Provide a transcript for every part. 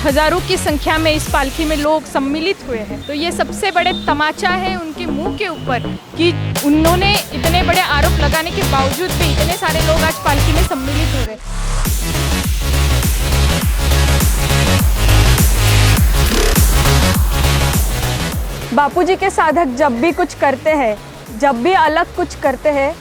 हजारों की संख्या में इस पालकी में लोग सम्मिलित हुए हैं। तो ये सबसे बड़े तमाचा है उनके मुंह के ऊपर कि उन्होंने इतने बड़े आरोप लगाने के बावजूद भी इतने सारे लोग आज पालकी में सम्मिलित हो रहे हैं। बापूजी के साधक जब भी कुछ करते हैं, जब भी अलग कुछ करते हैं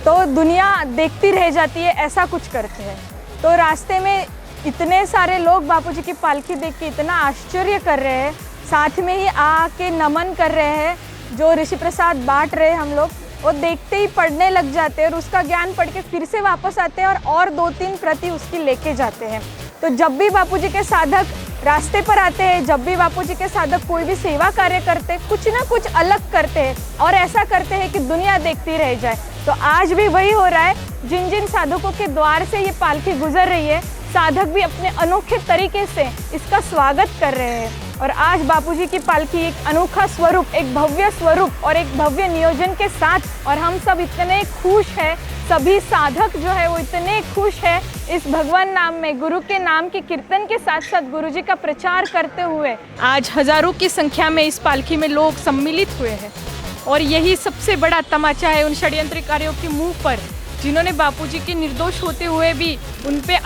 तो दुनिया देखती रह जाती है, ऐसा कुछ करते हैं। तो रास्ते में इतने सारे लोग बापूजी की पालकी देख के इतना आश्चर्य कर रहे हैं, साथ में ही आके नमन कर रहे हैं। जो ऋषि प्रसाद बांट रहे हैं हम लोग, वो देखते ही पढ़ने लग जाते हैं और उसका ज्ञान पढ़ के फिर से वापस आते हैं और 2-3 प्रति उसकी लेके जाते हैं। तो जब भी बापूजी के साधक रास्ते पर आते हैं, जब भी बापूजी के साधक कोई भी सेवा कार्य करते हैं, कुछ ना कुछ अलग करते हैं और ऐसा करते हैं कि दुनिया देखती रह जाए। तो आज भी वही हो रहा है। जिन जिन साधकों के द्वार से ये पालकी गुजर रही है, साधक भी अपने अनोखे तरीके से इसका स्वागत कर रहे हैं। और आज बापूजी की पालकी एक अनोखा स्वरूप, एक भव्य स्वरूप और एक भव्य नियोजन के साथ, और हम सब इतने खुश हैं, सभी साधक जो है वो इतने खुश है इस भगवान नाम में, गुरु के नाम के कीर्तन के साथ साथ गुरु जी का प्रचार करते हुए। आज हजारों की संख्या में इस पालकी में लोग सम्मिलित हुए हैं और यही सबसे बड़ा तमाचा है उन षड्यंत्रकारियों के मुंह पर, जिन्होंने बापूजी के निर्दोष होते हुए भी उन पे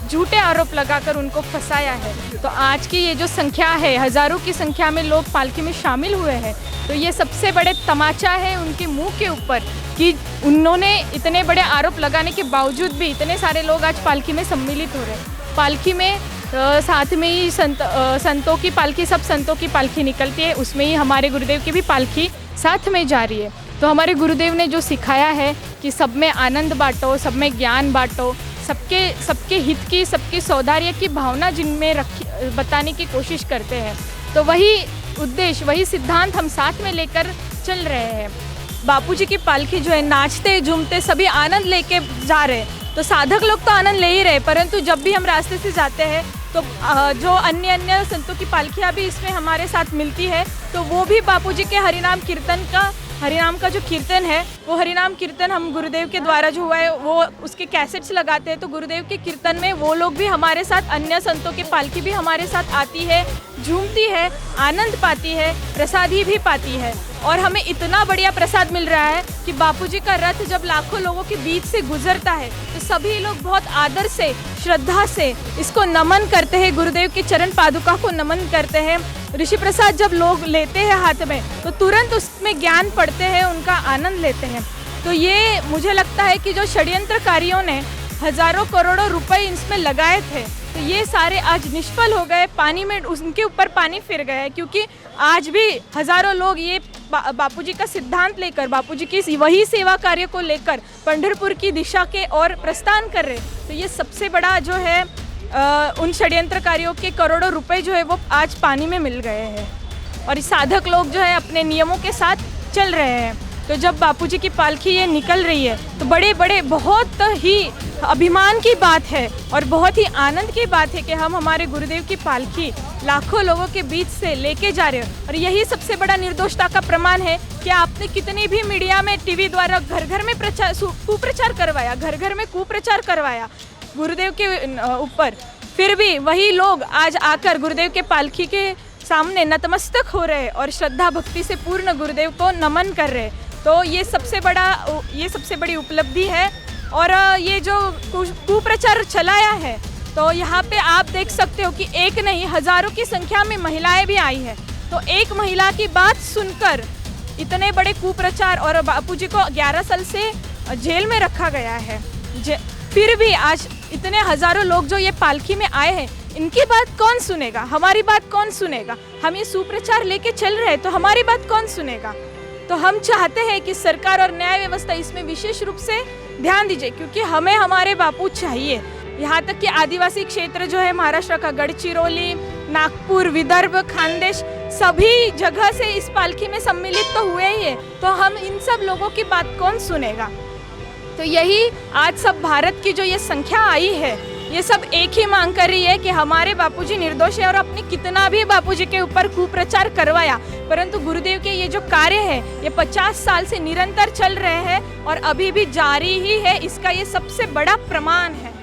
झूठे आरोप लगाकर उनको फंसाया है। तो आज की ये जो संख्या है, हजारों की संख्या में लोग पालकी में शामिल हुए हैं, तो ये सबसे बड़े तमाचा है उनके मुंह के ऊपर कि उन्होंने इतने बड़े आरोप लगाने के बावजूद भी इतने सारे लोग आज पालकी में सम्मिलित हो रहे हैं। पालकी में साथ में ही संतों की पालकी, सब संतों की पालकी निकलती है, उसमें ही हमारे गुरुदेव की भी पालकी साथ में जा रही है। तो हमारे गुरुदेव ने जो सिखाया है कि सब में आनंद बांटो, सब में ज्ञान बांटो, सबके हित की, सबकी सौहार्द की भावना जिनमें बताने की कोशिश करते हैं। तो वही उद्देश्य, वही सिद्धांत हम साथ में लेकर चल रहे हैं। बापूजी की पालकी जो है, नाचते झूमते सभी आनंद लेके जा रहे हैं। तो साधक लोग तो आनंद ले ही रहे, परंतु जब भी हम रास्ते से जाते हैं तो जो अन्य संतों की पालकियाँ भी इसमें हमारे साथ मिलती है, तो वो भी बापूजी के हरिनाम का जो कीर्तन है, वो हरिनाम कीर्तन हम गुरुदेव के द्वारा जो हुआ है वो उसके कैसेट्स लगाते हैं। तो गुरुदेव के कीर्तन में वो लोग भी हमारे साथ, अन्य संतों की पालकी भी हमारे साथ आती है, झूमती है, आनंद पाती है, प्रसादी भी पाती है। और हमें इतना बढ़िया प्रसाद मिल रहा है कि बापूजी का रथ जब लाखों लोगों के बीच से गुजरता है तो सभी लोग बहुत आदर से, श्रद्धा से इसको नमन करते हैं, गुरुदेव के चरण पादुका को नमन करते हैं। ऋषि प्रसाद जब लोग लेते हैं हाथ में तो तुरंत उसमें ज्ञान पढ़ते हैं, उनका आनंद लेते हैं। तो ये मुझे लगता है कि जो षड्यंत्रकारियों ने हजारों करोड़ों रुपए इसमें लगाए थे, तो ये सारे आज निष्फल हो गए, पानी में उनके ऊपर पानी फिर गए। क्योंकि आज भी हजारों लोग ये बापूजी का सिद्धांत लेकर, बापूजी की वही सेवा कार्य को लेकर पंढरपुर की दिशा के ओर प्रस्थान कर रहे। तो ये सबसे बड़ा जो है उन षड्यंत्रकारियों के करोड़ों रुपए जो है वो आज पानी में मिल गए हैं और साधक लोग जो है अपने नियमों के साथ चल रहे हैं। तो जब बापूजी की पालकी ये निकल रही है तो बड़े बहुत ही अभिमान की बात है और बहुत ही आनंद की बात है कि हम हमारे गुरुदेव की पालकी लाखों लोगों के बीच से लेके जा रहे हैं। और यही सबसे बड़ा निर्दोषता का प्रमाण है कि आपने कितनी भी मीडिया में, टीवी द्वारा घर घर में कुप्रचार करवाया, घर घर में कुप्रचार करवाया गुरुदेव के ऊपर, फिर भी वही लोग आज आकर गुरुदेव के पालकी के सामने नतमस्तक हो रहे और श्रद्धा भक्ति से पूर्ण गुरुदेव को नमन कर रहे। तो ये सबसे बड़ी उपलब्धि है। और ये जो कुप्रचार चलाया है, तो यहाँ पे आप देख सकते हो कि एक नहीं, हजारों की संख्या में महिलाएं भी आई है। तो एक महिला की बात सुनकर इतने बड़े कुप्रचार, और बापूजी को 11 साल से जेल में रखा गया है, फिर भी आज इतने हजारों लोग जो ये पालकी में आए हैं, इनकी बात कौन सुनेगा? हमारी बात कौन सुनेगा? हम ये सुप्रचार लेके चल रहे हैं तो हमारी बात कौन सुनेगा? तो हम चाहते हैं कि सरकार और न्याय व्यवस्था इसमें विशेष रूप से ध्यान दीजिए, क्योंकि हमें हमारे बापू चाहिए। यहाँ तक कि आदिवासी क्षेत्र जो है महाराष्ट्र का, गढ़चिरौली, नागपुर, विदर्भ, खानदेश, सभी जगह से इस पालकी में सम्मिलित तो हुए ही है। तो हम इन सब लोगों की बात कौन सुनेगा? तो यही आज सब भारत की जो ये संख्या आई है, ये सब एक ही मांग कर रही है कि हमारे बापूजी निर्दोष है। और अपने कितना भी बापूजी के ऊपर कुप्रचार करवाया, परंतु गुरुदेव के ये जो कार्य है ये 50 साल से निरंतर चल रहे हैं और अभी भी जारी ही है। इसका ये सबसे बड़ा प्रमाण है।